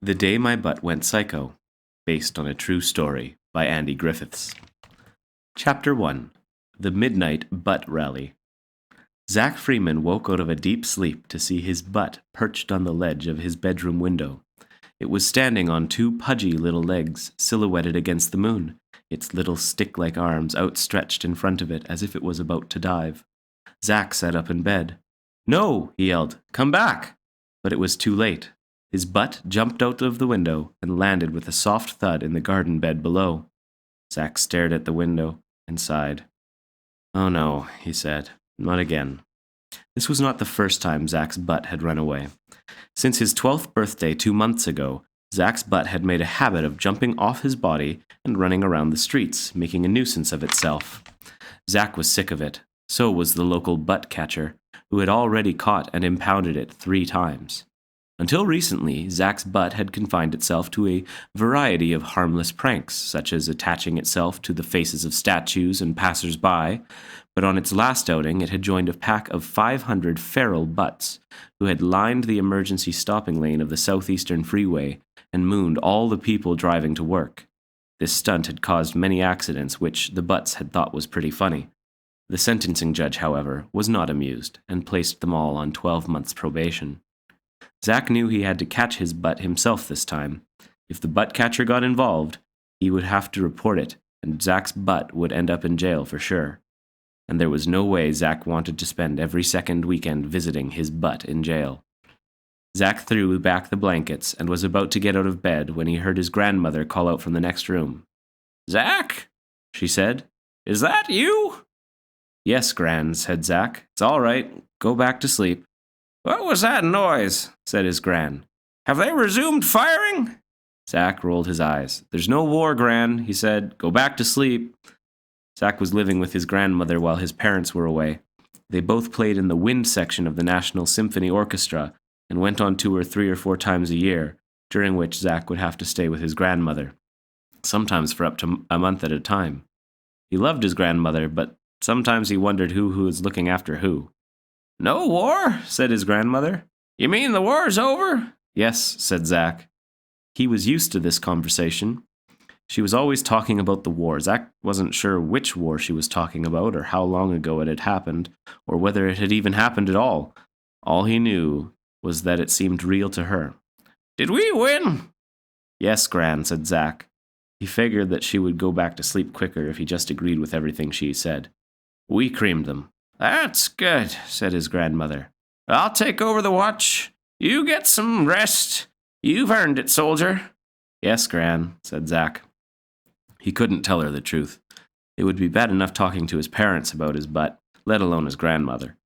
The Day My Butt Went Psycho, based on a true story by Andy Griffiths. Chapter 1: The Midnight Butt Rally. Zach Freeman woke out of a deep sleep to see his butt perched on the ledge of his bedroom window. It was standing on two pudgy little legs, silhouetted against the moon, its little stick-like arms outstretched in front of it as if it was about to dive. Zach sat up in bed. "No!" he yelled. "Come back!" But it was too late. His butt jumped out of the window and landed with a soft thud in the garden bed below. Zach stared at the window and sighed. "Oh no," he said. "Not again." This was not the first time Zach's butt had run away. Since his 12th birthday 2 months ago, Zach's butt had made a habit of jumping off his body and running around the streets, making a nuisance of itself. Zach was sick of it. So was the local butt catcher, who had already caught and impounded it 3 times. Until recently, Zach's butt had confined itself to a variety of harmless pranks, such as attaching itself to the faces of statues and passers-by, but on its last outing it had joined a pack of 500 feral butts, who had lined the emergency stopping lane of the southeastern freeway and mooned all the people driving to work. This stunt had caused many accidents, which the butts had thought was pretty funny. The sentencing judge, however, was not amused, and placed them all on 12 months probation. Zach knew he had to catch his butt himself this time. If the butt catcher got involved, he would have to report it, and Zach's butt would end up in jail for sure. And there was no way Zach wanted to spend every second weekend visiting his butt in jail. Zach threw back the blankets and was about to get out of bed when he heard his grandmother call out from the next room. "Zach," she said, "is that you?" "Yes, Gran," said Zach. "It's all right. Go back to sleep." "What was that noise?" said his Gran. "Have they resumed firing?" Zach rolled his eyes. "There's no war, Gran," he said. "Go back to sleep." Zach was living with his grandmother while his parents were away. They both played in the wind section of the National Symphony Orchestra and went on tour 3 or 4 times a year, during which Zach would have to stay with his grandmother, sometimes for up to a month at a time. He loved his grandmother, but sometimes he wondered who was looking after who. "No war?" said his grandmother. "You mean the war's over?" "Yes," said Zach. He was used to this conversation. She was always talking about the war. Zach wasn't sure which war she was talking about, or how long ago it had happened, or whether it had even happened at all. All he knew was that it seemed real to her. "Did we win?" "Yes, Gran," said Zach. He figured that she would go back to sleep quicker if he just agreed with everything she said. "We creamed them." "That's good," said his grandmother. "I'll take over the watch. You get some rest. You've earned it, soldier." "Yes, Gran," said Zach. He couldn't tell her the truth. It would be bad enough talking to his parents about his butt, let alone his grandmother.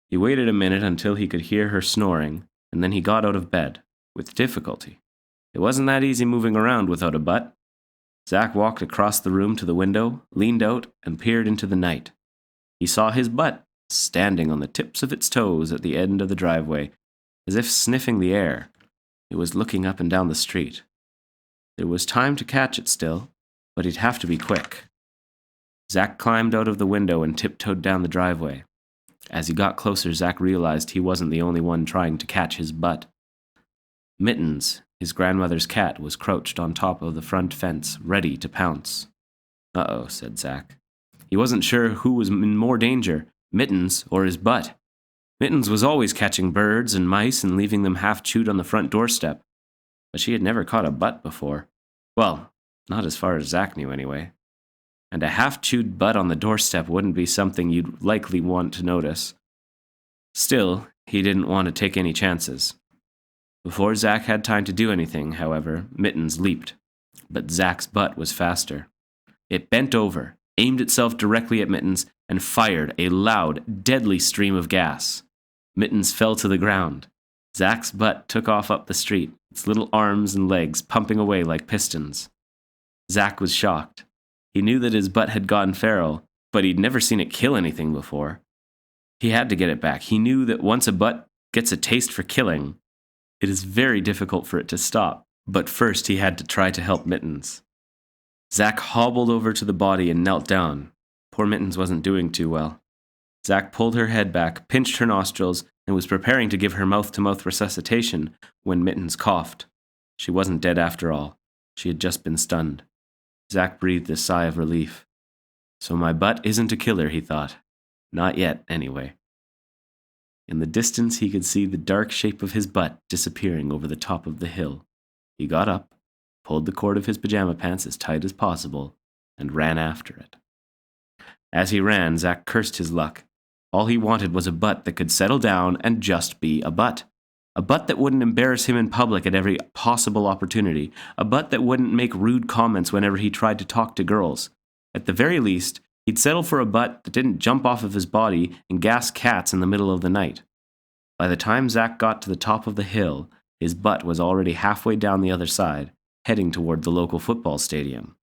He waited a minute until he could hear her snoring, and then he got out of bed, with difficulty. It wasn't that easy moving around without a butt. Zach walked across the room to the window, leaned out, and peered into the night. He saw his butt, standing on the tips of its toes at the end of the driveway, as if sniffing the air. It was looking up and down the street. There was time to catch it still, but he'd have to be quick. Zach climbed out of the window and tiptoed down the driveway. As he got closer, Zach realized he wasn't the only one trying to catch his butt. Mittens, his grandmother's cat, was crouched on top of the front fence, ready to pounce. "Uh-oh," said Zach. He wasn't sure who was in more danger, Mittens or his butt. Mittens was always catching birds and mice and leaving them half-chewed on the front doorstep, but she had never caught a butt before. Well, not as far as Zach knew anyway. And a half-chewed butt on the doorstep wouldn't be something you'd likely want to notice. Still, he didn't want to take any chances. Before Zach had time to do anything, however, Mittens leaped. But Zach's butt was faster. It bent over, aimed itself directly at Mittens, and fired a loud, deadly stream of gas. Mittens fell to the ground. Zach's butt took off up the street, its little arms and legs pumping away like pistons. Zach was shocked. He knew that his butt had gone feral, but he'd never seen it kill anything before. He had to get it back. He knew that once a butt gets a taste for killing, it is very difficult for it to stop. But first he had to try to help Mittens. Zach hobbled over to the body and knelt down. Poor Mittens wasn't doing too well. Zach pulled her head back, pinched her nostrils, and was preparing to give her mouth-to-mouth resuscitation when Mittens coughed. She wasn't dead after all. She had just been stunned. Zack breathed a sigh of relief. So my butt isn't a killer, he thought. Not yet, anyway. In the distance, he could see the dark shape of his butt disappearing over the top of the hill. He got up, pulled the cord of his pajama pants as tight as possible, and ran after it. As he ran, Zack cursed his luck. All he wanted was a butt that could settle down and just be a butt. A butt that wouldn't embarrass him in public at every possible opportunity. A butt that wouldn't make rude comments whenever he tried to talk to girls. At the very least, he'd settle for a butt that didn't jump off of his body and gas cats in the middle of the night. By the time Zack got to the top of the hill, his butt was already halfway down the other side, heading toward the local football stadium.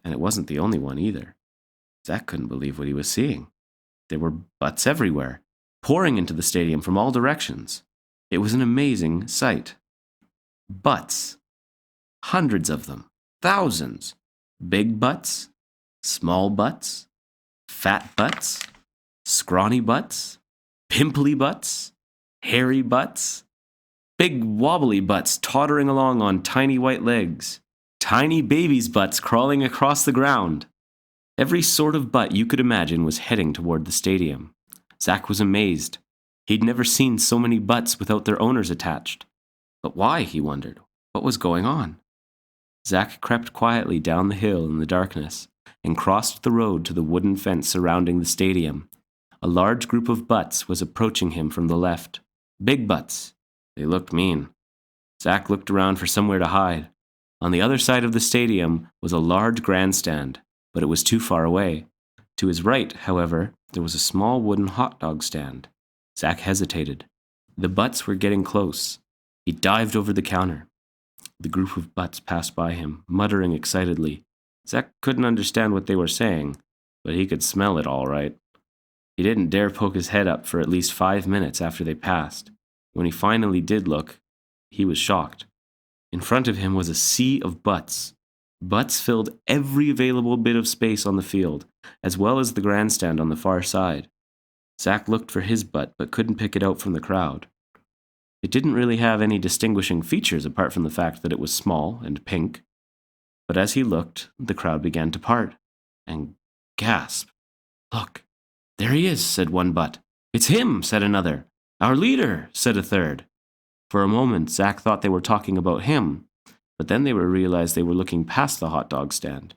And it wasn't the only one either. Zack couldn't believe what he was seeing. There were butts everywhere, pouring into the stadium from all directions. It was an amazing sight. Butts. Hundreds of them. Thousands. Big butts. Small butts. Fat butts. Scrawny butts. Pimply butts. Hairy butts. Big wobbly butts tottering along on tiny white legs. Tiny babies' butts crawling across the ground. Every sort of butt you could imagine was heading toward the stadium. Zack was amazed. He'd never seen so many butts without their owners attached. But why, he wondered. What was going on? Zack crept quietly down the hill in the darkness and crossed the road to the wooden fence surrounding the stadium. A large group of butts was approaching him from the left. Big butts. They looked mean. Zack looked around for somewhere to hide. On the other side of the stadium was a large grandstand, but it was too far away. To his right, however, there was a small wooden hot dog stand. Zack hesitated. The butts were getting close. He dived over the counter. The group of butts passed by him, muttering excitedly. Zack couldn't understand what they were saying, but he could smell it all right. He didn't dare poke his head up for at least 5 minutes after they passed. When he finally did look, he was shocked. In front of him was a sea of butts. Butts filled every available bit of space on the field, as well as the grandstand on the far side. Zack looked for his butt, but couldn't pick it out from the crowd. It didn't really have any distinguishing features apart from the fact that it was small and pink. But as he looked, the crowd began to part, and gasp. "Look, there he is," said one butt. "It's him," said another. "Our leader," said a third. For a moment, Zack thought they were talking about him, but then they realized they were looking past the hot dog stand.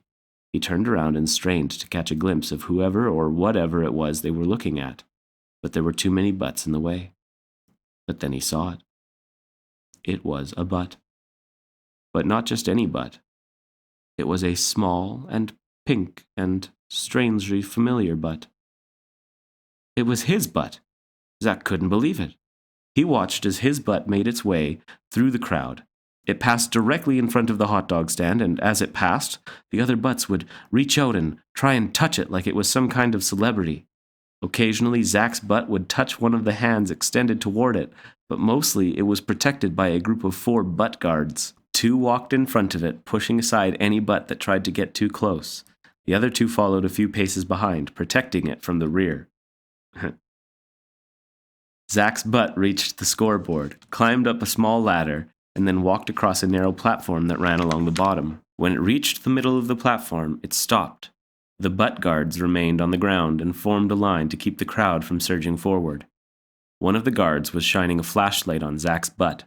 He turned around and strained to catch a glimpse of whoever or whatever it was they were looking at, but there were too many butts in the way. But then he saw it. It was a butt. But not just any butt. It was a small and pink and strangely familiar butt. It was his butt. Zack couldn't believe it. He watched as his butt made its way through the crowd. It passed directly in front of the hot dog stand, and as it passed, the other butts would reach out and try and touch it like it was some kind of celebrity. Occasionally, Zack's butt would touch one of the hands extended toward it, but mostly it was protected by a group of 4 butt guards. 2 walked in front of it, pushing aside any butt that tried to get too close. The other 2 followed a few paces behind, protecting it from the rear. Zack's butt reached the scoreboard, climbed up a small ladder, and then walked across a narrow platform that ran along the bottom. When it reached the middle of the platform, it stopped. The butt guards remained on the ground and formed a line to keep the crowd from surging forward. One of the guards was shining a flashlight on Zack's butt.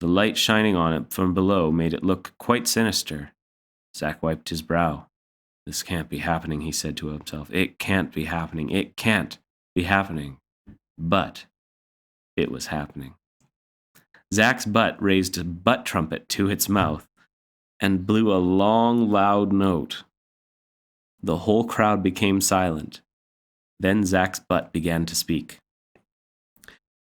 The light shining on it from below made it look quite sinister. Zack wiped his brow. "This can't be happening," he said to himself. "It can't be happening. It can't be happening." But it was happening. Zack's butt raised a butt trumpet to its mouth and blew a long, loud note. The whole crowd became silent. Then Zack's butt began to speak.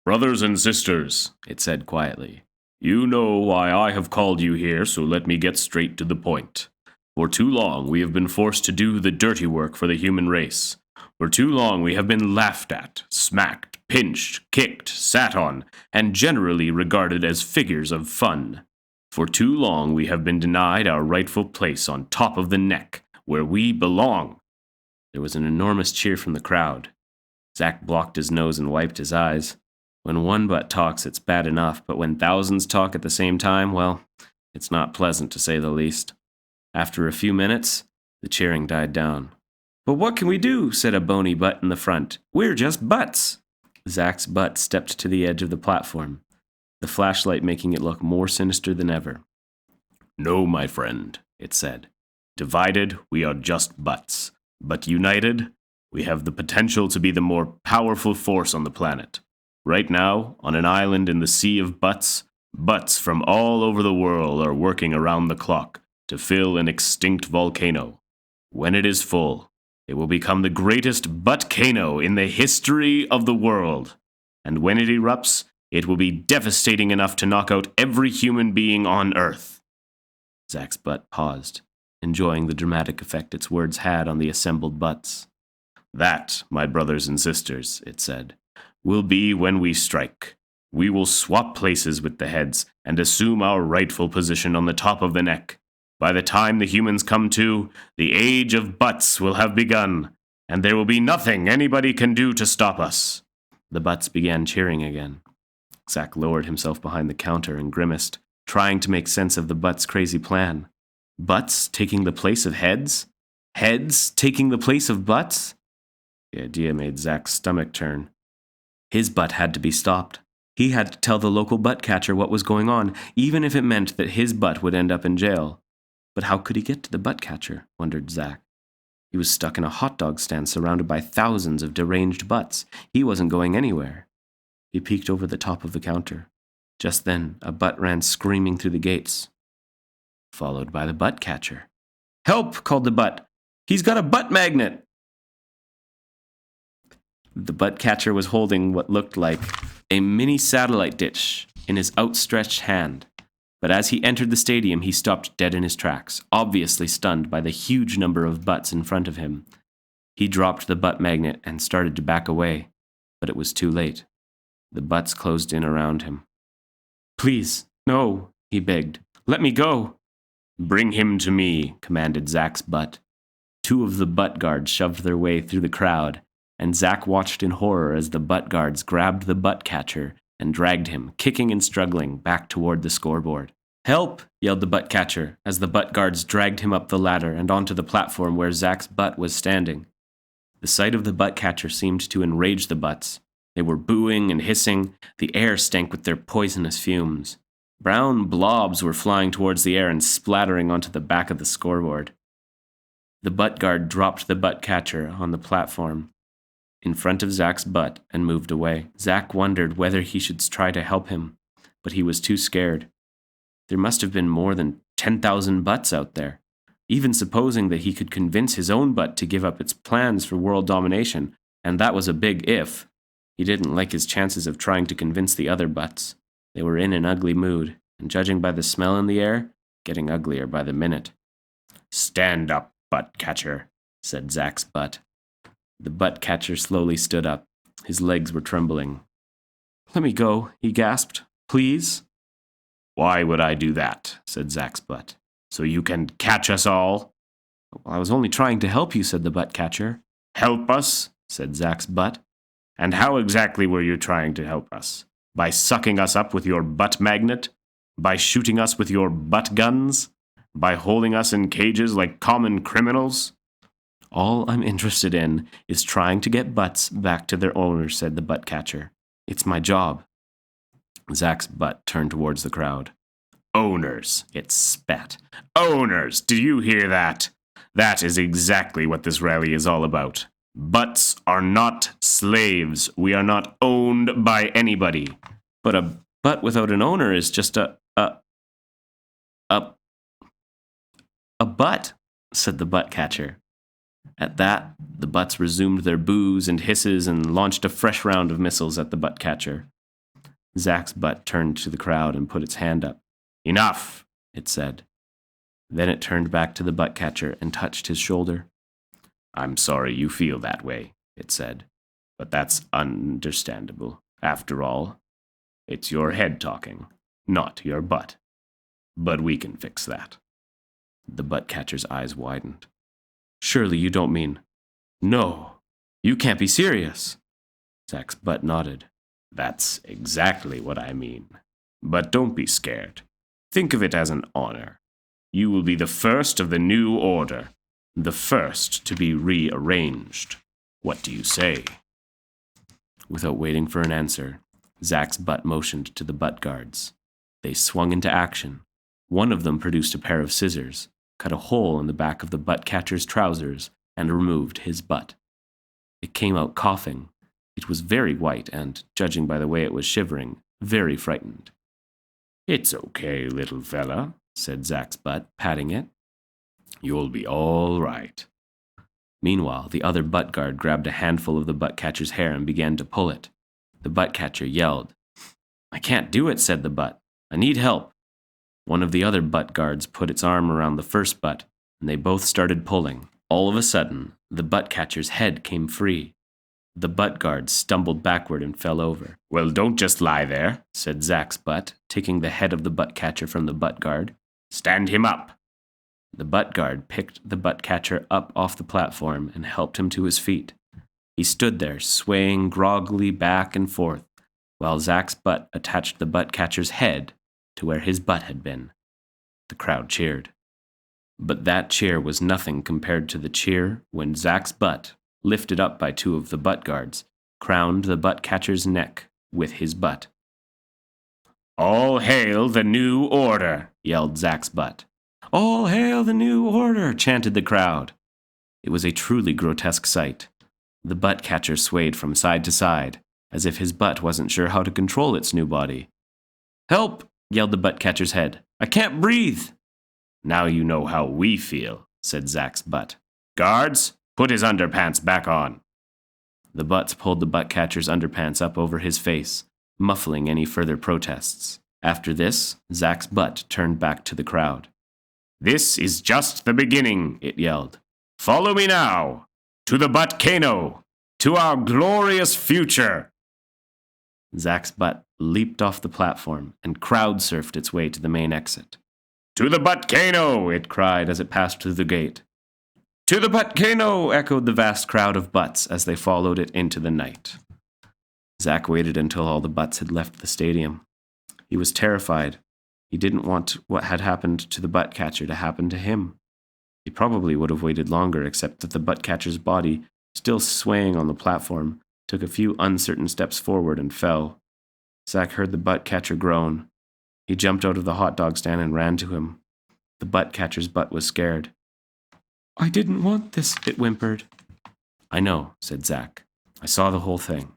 "Brothers and sisters," it said quietly, "you know why I have called you here, so let me get straight to the point. For too long we have been forced to do the dirty work for the human race. For too long we have been laughed at, smacked, pinched, kicked, sat on, and generally regarded as figures of fun. For too long we have been denied our rightful place on top of the neck, where we belong." There was an enormous cheer from the crowd. Zack blocked his nose and wiped his eyes. When one butt talks, it's bad enough, but when thousands talk at the same time, well, It's not pleasant, to say the least. After a few minutes, the cheering died down. "But what can we do?" said a bony butt in the front. "We're just butts." Zach's butt stepped to the edge of the platform, the flashlight making it look more sinister than ever. "No, my friend," it said. "Divided, we are just butts. But united, we have the potential to be the more powerful force on the planet. Right now, on an island in the sea of butts, butts from all over the world are working around the clock to fill an extinct volcano. When it is full, it will become the greatest buttcano in the history of the world. And when it erupts, it will be devastating enough to knock out every human being on Earth." Zach's butt paused, enjoying the dramatic effect its words had on the assembled butts. "That, my brothers and sisters," it said, "will be when we strike. We will swap places with the heads and assume our rightful position on the top of the neck. By the time the humans come to, the age of butts will have begun, and there will be nothing anybody can do to stop us." The butts began cheering again. Zach lowered himself behind the counter and grimaced, trying to make sense of the butts' crazy plan. Butts taking the place of heads? Heads taking the place of butts? The idea made Zach's stomach turn. His butt had to be stopped. He had to tell the local butt catcher what was going on, even if it meant that his butt would end up in jail. But how could he get to the butt catcher, wondered Zach. He was stuck in a hot dog stand surrounded by thousands of deranged butts. He wasn't going anywhere. He peeked over the top of the counter. Just then, a butt ran screaming through the gates, followed by the butt catcher. "Help!" called the butt. "He's got a butt magnet!" The butt catcher was holding what looked like a mini satellite dish in his outstretched hand. But as he entered the stadium, he stopped dead in his tracks, obviously stunned by the huge number of butts in front of him. He dropped the butt magnet and started to back away, but it was too late. The butts closed in around him. "Please, no," he begged. "Let me go." "Bring him to me," commanded Zach's butt. Two of the butt guards shoved their way through the crowd, and Zach watched in horror as the butt guards grabbed the butt catcher and dragged him, kicking and struggling, back toward the scoreboard. "Help!" yelled the butt catcher as the butt guards dragged him up the ladder and onto the platform where Zach's butt was standing. The sight of the butt catcher seemed to enrage the butts. They were booing and hissing. The air stank with their poisonous fumes. Brown blobs were flying towards the air and splattering onto the back of the scoreboard. The butt guard dropped the butt catcher on the platform in front of Zach's butt and moved away. Zach wondered whether he should try to help him, but he was too scared. There must have been more than 10,000 butts out there. Even supposing that he could convince his own butt to give up its plans for world domination, and that was a big if, he didn't like his chances of trying to convince the other butts. They were in an ugly mood, and judging by the smell in the air, getting uglier by the minute. "Stand up, butt catcher," said Zach's butt. The butt catcher slowly stood up. His legs were trembling. "Let me go," he gasped. "Please?" "Why would I do that?" said Zach's butt. "So you can catch us all?" "Well, I was only trying to help you," said the butt catcher. "Help us?" said Zach's butt. "And how exactly were you trying to help us? By sucking us up with your butt magnet? By shooting us with your butt guns? By holding us in cages like common criminals?" "All I'm interested in is trying to get butts back to their owners," said the butt catcher. "It's my job." Zach's butt turned towards the crowd. "Owners," it spat. "Owners, do you hear that? That is exactly what this rally is all about. Butts are not slaves. We are not owned by anybody." "But a butt without an owner is just a butt," said the butt catcher. At that, the butts resumed their boos and hisses and launched a fresh round of missiles at the butt catcher. Zach's butt turned to the crowd and put its hand up. "Enough," it said. Then it turned back to the butt catcher and touched his shoulder. "I'm sorry you feel that way," it said, "but that's understandable. After all, it's your head talking, not your butt. But we can fix that." The butt catcher's eyes widened. "Surely you don't mean..." "No, you can't be serious." Zach's butt nodded. "That's exactly what I mean. But don't be scared. Think of it as an honor. You will be the first of the new order, the first to be rearranged. What do you say?" Without waiting for an answer, Zach's butt motioned to the butt guards. They swung into action. One of them produced a pair of scissors, cut a hole in the back of the butt catcher's trousers, and removed his butt. It came out coughing. It was very white and, judging by the way it was shivering, very frightened. "It's okay, little fella," said Zach's butt, patting it. "You'll be all right." Meanwhile, the other butt guard grabbed a handful of the butt catcher's hair and began to pull it. The butt catcher yelled. "I can't do it," said the butt. "I need help." One of the other butt guards put its arm around the first butt, and they both started pulling. All of a sudden, the butt catcher's head came free. The butt guard stumbled backward and fell over. "Well, don't just lie there," said Zach's butt, taking the head of the butt catcher from the butt guard. "Stand him up." The butt guard picked the butt catcher up off the platform and helped him to his feet. He stood there, swaying groggily back and forth, while Zach's butt attached the butt catcher's head to where his butt had been. The crowd cheered. But that cheer was nothing compared to the cheer when Zach's butt, lifted up by two of the butt guards, crowned the butt catcher's neck with his butt. "All hail the new order," yelled Zach's butt. "All hail the new order," chanted the crowd. It was a truly grotesque sight. The butt catcher swayed from side to side, as if his butt wasn't sure how to control its new body. "Help!" yelled the butt catcher's head. "I can't breathe!" "Now you know how we feel," said Zach's butt. "Guards, put his underpants back on." The butts pulled the butt catcher's underpants up over his face, muffling any further protests. After this, Zach's butt turned back to the crowd. "This is just the beginning," it yelled. "Follow me now, to the Butt-cano, to our glorious future." Zach's butt leaped off the platform and crowd-surfed its way to the main exit. "To the Butt-cano," it cried as it passed through the gate. "To the Butt-cano," echoed the vast crowd of butts as they followed it into the night. Zach waited until all the butts had left the stadium. He was terrified. He didn't want what had happened to the butt catcher to happen to him. He probably would have waited longer, except that the butt catcher's body, still swaying on the platform, took a few uncertain steps forward and fell. Zach heard the butt catcher groan. He jumped out of the hot dog stand and ran to him. The butt catcher's butt was scared. "I didn't want this," it whimpered. "I know," said Zach. "I saw the whole thing."